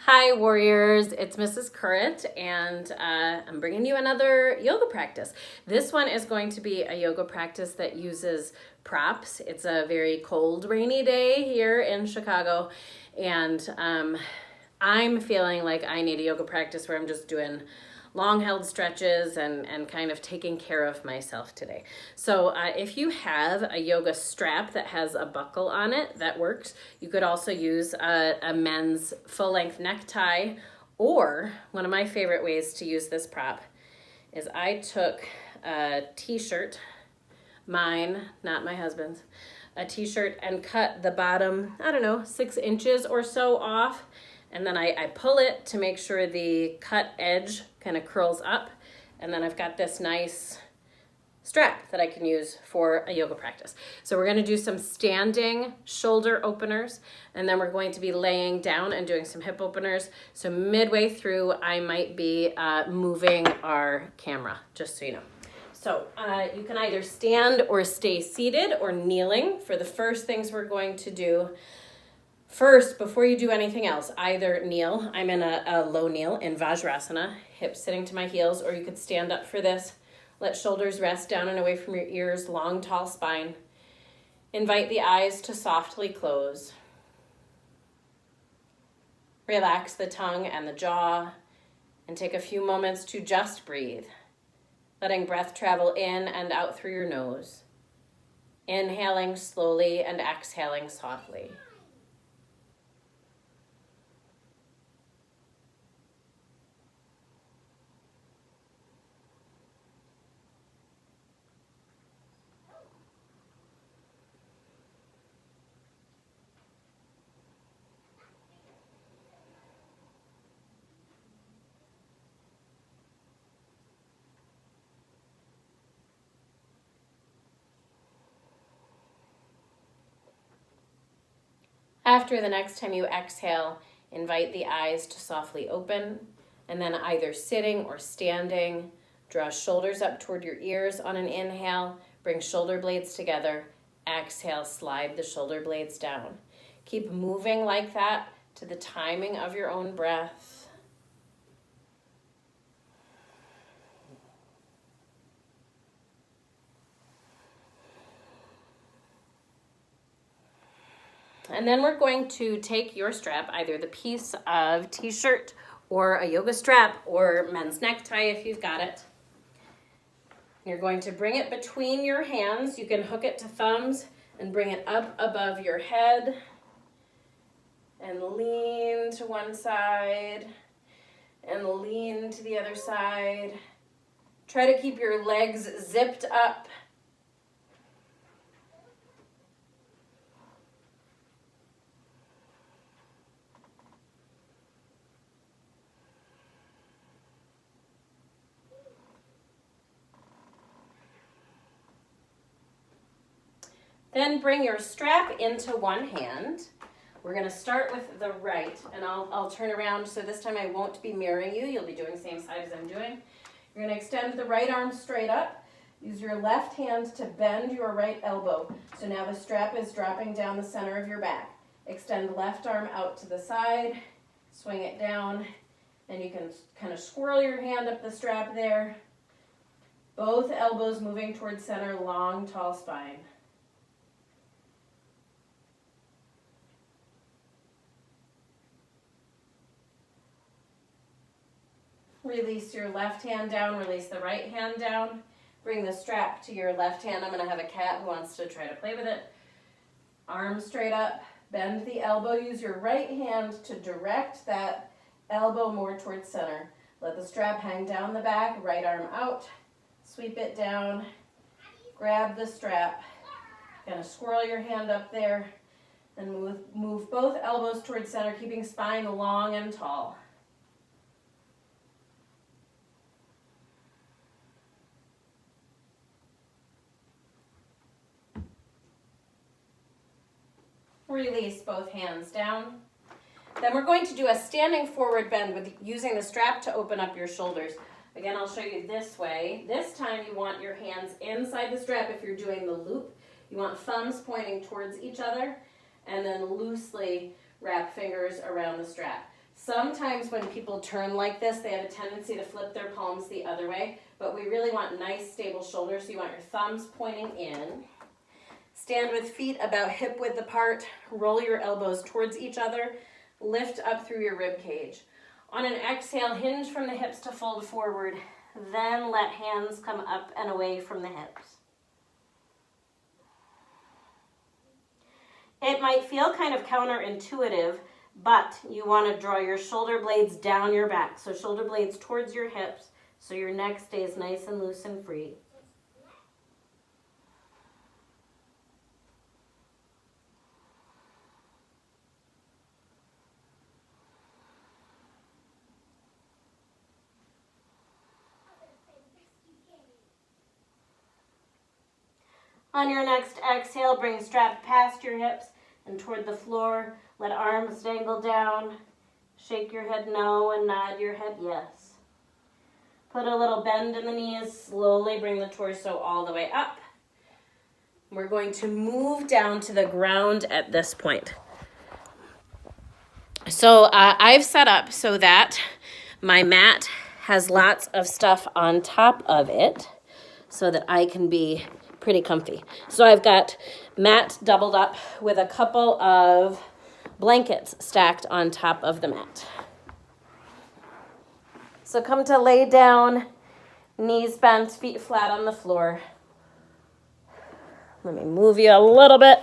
Hi warriors, it's Mrs. Current and I'm bringing you another yoga practice. This one is going to be a yoga practice that uses props. It's a very cold, rainy day here in Chicago and I'm feeling like I need a yoga practice where I'm just doing long held stretches and kind of taking care of myself today. So if you have a yoga strap that has a buckle on it, that works. You could also use a men's full length necktie, or one of my favorite ways to use this prop is I took a t-shirt, mine, not my husband's, a t-shirt and cut the bottom, 6 inches or so off. And then I pull it to make sure the cut edge kind of curls up. And then I've got this nice strap that I can use for a yoga practice. So we're going to do some standing shoulder openers, and then we're going to be laying down and doing some hip openers. So midway through, I might be moving our camera, just so you know. So you can either stand or stay seated or kneeling for the first things we're going to do. First, before you do anything else, either kneel. I'm in a low kneel in Vajrasana, hips sitting to my heels, or you could stand up for this. Let shoulders rest down and away from your ears, long, tall spine. Invite the eyes to softly close. Relax the tongue and the jaw, and take a few moments to just breathe, letting breath travel in and out through your nose. Inhaling slowly and exhaling softly. After the next time you exhale, invite the eyes to softly open, and then either sitting or standing, draw shoulders up toward your ears on an inhale, bring shoulder blades together, exhale, slide the shoulder blades down. Keep moving like that to the timing of your own breath. And then we're going to take your strap, either the piece of t-shirt or a yoga strap or men's necktie if you've got it. You're going to bring it between your hands. You can hook it to thumbs and bring it up above your head and lean to one side and lean to the other side. Try to keep your legs zipped up. Then bring your strap into one hand. We're going to start with the right, and I'll turn around, so this time I won't be mirroring you. You'll be doing the same side as I'm doing. You're going to extend the right arm straight up. Use your left hand to bend your right elbow. So now the strap is dropping down the center of your back. Extend the left arm out to the side, swing it down, and you can kind of swirl your hand up the strap there. Both elbows moving towards center, long, tall spine. Release your left hand down, release the right hand down. Bring the strap to your left hand. I'm going to have a cat who wants to try to play with it. Arm straight up, bend the elbow. Use your right hand to direct that elbow more towards center. Let the strap hang down the back, right arm out. Sweep it down, grab the strap. Kind of swirl your hand up there and move both elbows towards center, keeping spine long and tall. Release both hands down. Then we're going to do a standing forward bend with using the strap to open up your shoulders. Again, I'll show you this way. This time you want your hands inside the strap if you're doing the loop. You want thumbs pointing towards each other, and then loosely wrap fingers around the strap. Sometimes when people turn like this, they have a tendency to flip their palms the other way, but we really want nice, stable shoulders, so you want your thumbs pointing in. Stand with feet about hip width apart, roll your elbows towards each other, lift up through your rib cage. On an exhale, hinge from the hips to fold forward, then let hands come up and away from the hips. It might feel kind of counterintuitive, but you want to draw your shoulder blades down your back. So shoulder blades towards your hips so your neck stays nice and loose and free. On your next exhale, bring strap past your hips and toward the floor. Let arms dangle down. Shake your head no and nod your head yes. Put a little bend in the knees. Slowly bring the torso all the way up. We're going to move down to the ground at this point. So I've set up so that my mat has lots of stuff on top of it so that I can be pretty comfy. So I've got mat doubled up with a couple of blankets stacked on top of the mat. So come to lay down, knees bent, feet flat on the floor. Let me move you a little bit.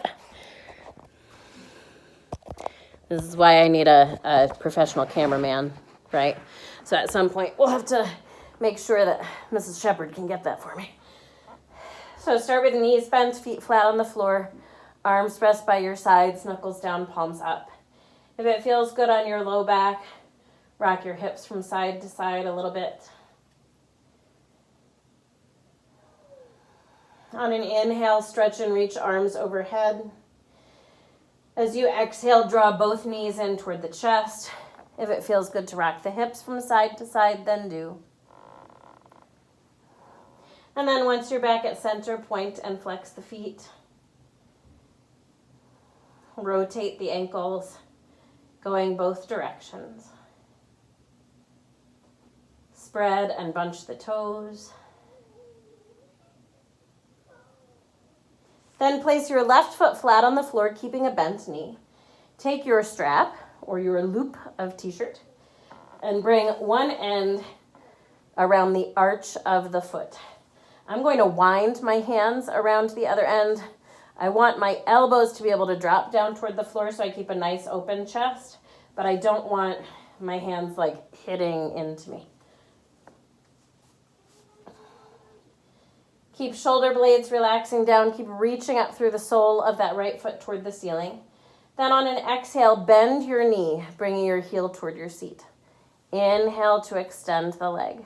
This is why I need a professional cameraman, right? So at some point, we'll have to make sure that Mrs. Shepherd can get that for me. So start with knees bent, feet flat on the floor, arms pressed by your sides, knuckles down, palms up. If it feels good on your low back, rock your hips from side to side a little bit. On an inhale, stretch and reach arms overhead. As you exhale, draw both knees in toward the chest. If it feels good to rock the hips from side to side, then do. And then once you're back at center, point and flex the feet. Rotate the ankles, going both directions. Spread and bunch the toes. Then place your left foot flat on the floor, keeping a bent knee. Take your strap or your loop of t-shirt and bring one end around the arch of the foot. I'm going to wind my hands around the other end. I want my elbows to be able to drop down toward the floor so I keep a nice open chest, but I don't want my hands like hitting into me. Keep shoulder blades relaxing down. Keep reaching up through the sole of that right foot toward the ceiling. Then on an exhale, bend your knee, bringing your heel toward your seat. Inhale to extend the leg.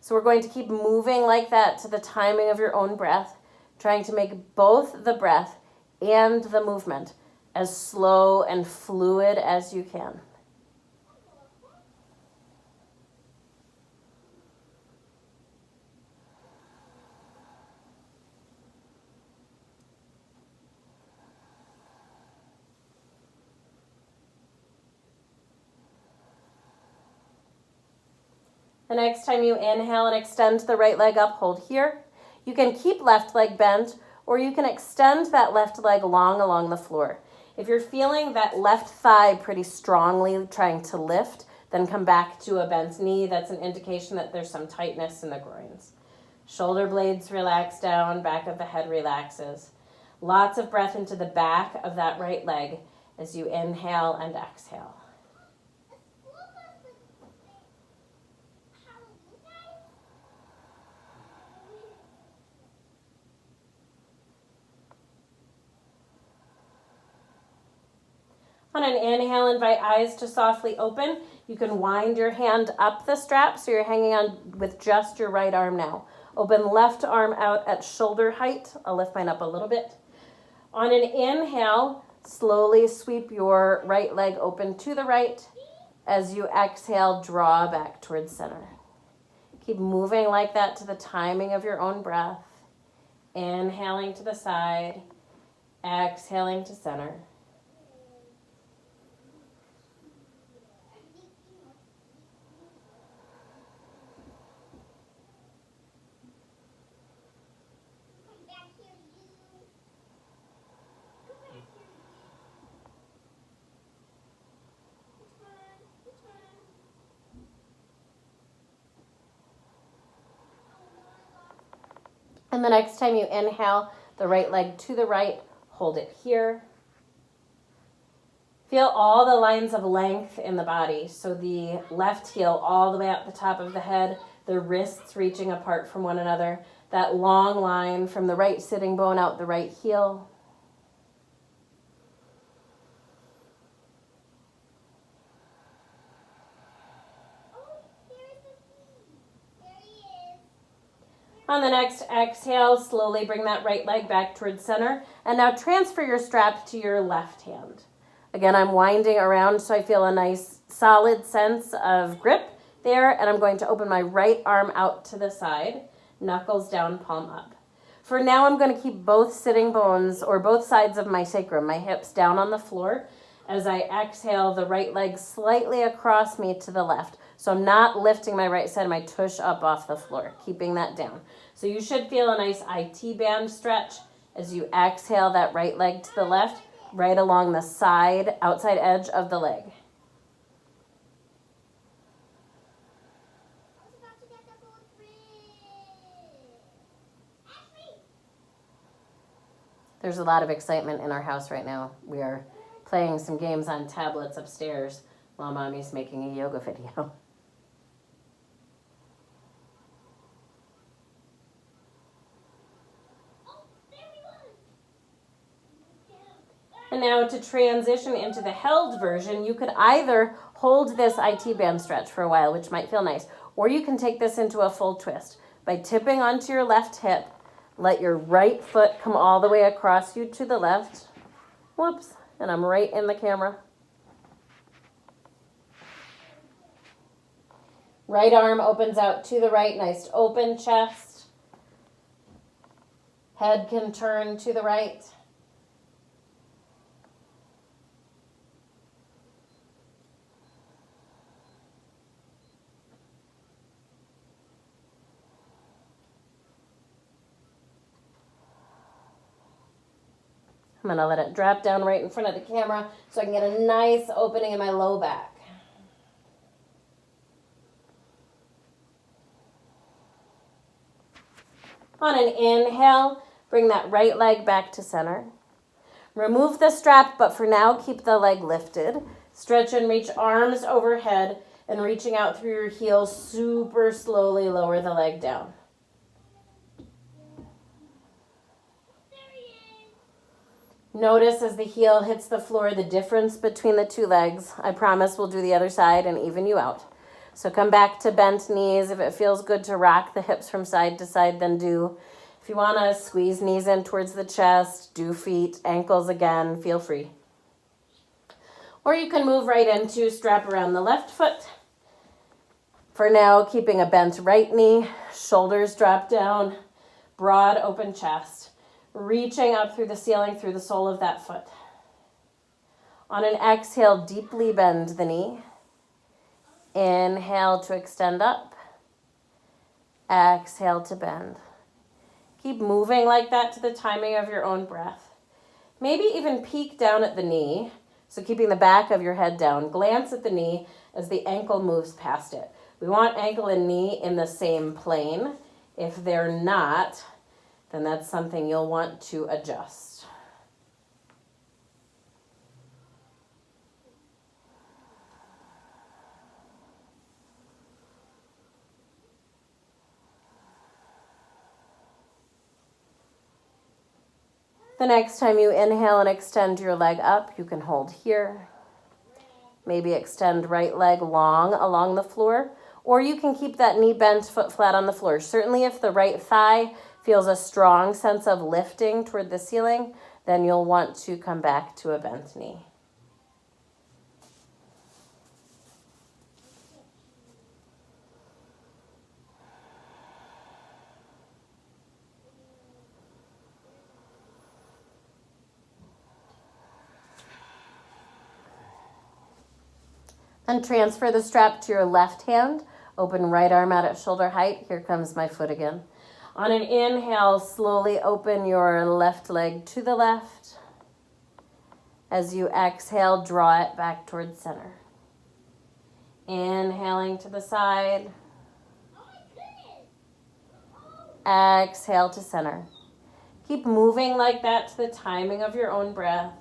So we're going to keep moving like that to the timing of your own breath, trying to make both the breath and the movement as slow and fluid as you can. The next time you inhale and extend the right leg up, hold here. You can keep left leg bent, or you can extend that left leg long along the floor. If you're feeling that left thigh pretty strongly trying to lift, then come back to a bent knee. That's an indication that there's some tightness in the groins. Shoulder blades relax down, back of the head relaxes. Lots of breath into the back of that right leg as you inhale and exhale. On an inhale, invite eyes to softly open. You can wind your hand up the strap so you're hanging on with just your right arm now. Open left arm out at shoulder height. I'll lift mine up a little bit. On an inhale, slowly sweep your right leg open to the right. As you exhale, draw back towards center. Keep moving like that to the timing of your own breath. Inhaling to the side, exhaling to center. And the next time you inhale, the right leg to the right, hold it here. Feel all the lines of length in the body. So the left heel all the way up the top of the head, the wrists reaching apart from one another, that long line from the right sitting bone out the right heel. On the next exhale, slowly bring that right leg back towards center. And now transfer your strap to your left hand. Again, I'm winding around so I feel a nice solid sense of grip there. And I'm going to open my right arm out to the side, knuckles down, palm up. For now, I'm going to keep both sitting bones or both sides of my sacrum, my hips down on the floor. As I exhale, the right leg slightly across me to the left. So I'm not lifting my right side of my tush up off the floor, keeping that down. So you should feel a nice IT band stretch as you exhale that right leg to the left, right along the side, outside edge of the leg. There's a lot of excitement in our house right now. We are playing some games on tablets upstairs while Mommy's making a yoga video. And now to transition into the held version, you could either hold this IT band stretch for a while, which might feel nice, or you can take this into a full twist. By tipping onto your left hip, let your right foot come all the way across you to the left. Whoops, and I'm right in the camera. Right arm opens out to the right, nice open chest. Head can turn to the right. I'm going to let it drop down right in front of the camera so I can get a nice opening in my low back. On an inhale, bring that right leg back to center. Remove the strap, but for now, keep the leg lifted. Stretch and reach arms overhead, and reaching out through your heels, super slowly lower the leg down. Notice as the heel hits the floor, the difference between the two legs. I promise we'll do the other side and even you out. So come back to bent knees. If it feels good to rock the hips from side to side, then do. If you want to squeeze knees in towards the chest, do feet, ankles again, feel free. Or you can move right into strap around the left foot. For now, keeping a bent right knee, shoulders drop down, broad open chest. Reaching up through the ceiling, through the sole of that foot. On an exhale, deeply bend the knee. Inhale to extend up. Exhale to bend. Keep moving like that to the timing of your own breath. Maybe even peek down at the knee. So keeping the back of your head down. Glance at the knee as the ankle moves past it. We want ankle and knee in the same plane. If they're not, then that's something you'll want to adjust. The next time you inhale and extend your leg up, you can hold here. Maybe extend right leg long along the floor, or you can keep that knee bent, foot flat on the floor. Certainly if the right thigh feels a strong sense of lifting toward the ceiling, then you'll want to come back to a bent knee. Then transfer the strap to your left hand. Open right arm out at shoulder height. Here comes my foot again. On an inhale, slowly open your left leg to the left. As you exhale, draw it back towards center. Inhaling to the side. Exhale to center. Keep moving like that to the timing of your own breath.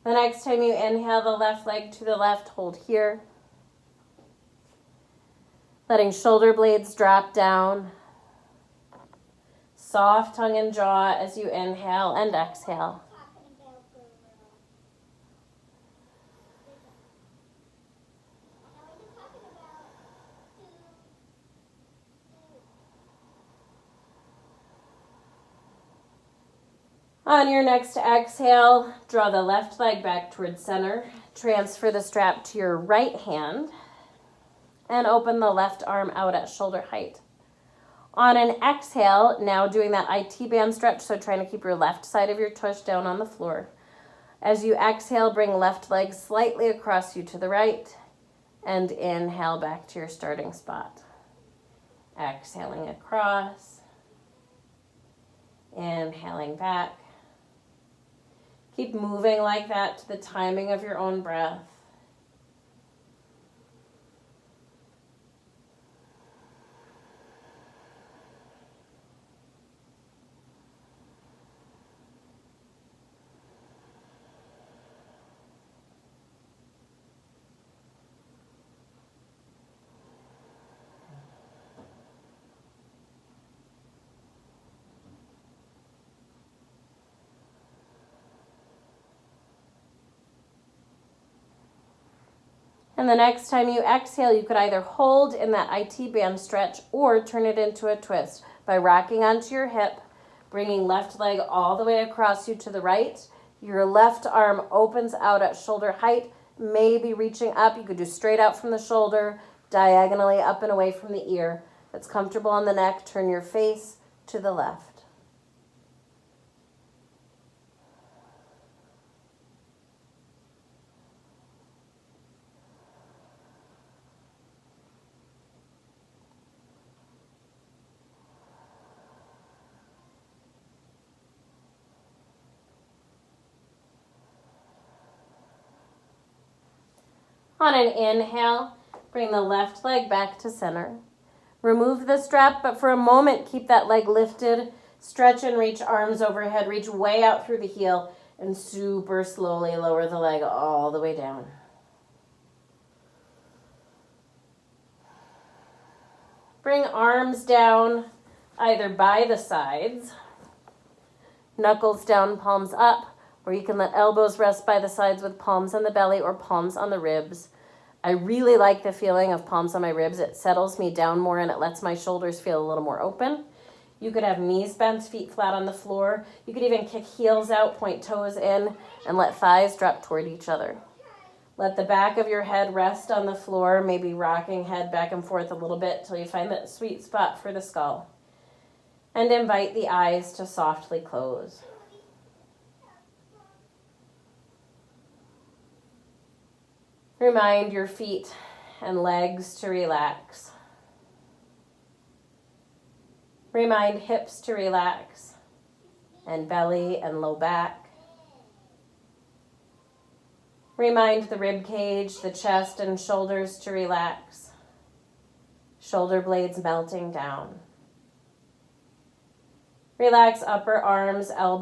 The next time you inhale the left leg to the left, hold here. Letting shoulder blades drop down. Soft tongue and jaw as you inhale and exhale. On your next exhale, draw the left leg back towards center. Transfer the strap to your right hand and open the left arm out at shoulder height. On an exhale, now doing that IT band stretch, so trying to keep your left side of your tush down on the floor. As you exhale, bring left leg slightly across you to the right and inhale back to your starting spot. Exhaling across, inhaling back. Keep moving like that to the timing of your own breath. And the next time you exhale, you could either hold in that IT band stretch or turn it into a twist by rocking onto your hip, bringing left leg all the way across you to the right. Your left arm opens out at shoulder height, maybe reaching up. You could do straight out from the shoulder, diagonally up and away from the ear. That's comfortable on the neck. Turn your face to the left. On an inhale, bring the left leg back to center. Remove the strap, but for a moment, keep that leg lifted. Stretch and reach arms overhead. Reach way out through the heel and super slowly lower the leg all the way down. Bring arms down either by the sides, knuckles down, palms up, or you can let elbows rest by the sides with palms on the belly or palms on the ribs. I really like the feeling of palms on my ribs. It settles me down more and it lets my shoulders feel a little more open. You could have knees bent, feet flat on the floor. You could even kick heels out, point toes in, and let thighs drop toward each other. Let the back of your head rest on the floor, maybe rocking head back and forth a little bit till you find that sweet spot for the skull. And invite the eyes to softly close. Remind your feet and legs to relax. Remind hips to relax and belly and low back. Remind the rib cage, the chest and shoulders to relax. Shoulder blades melting down. Relax upper arms, elbows.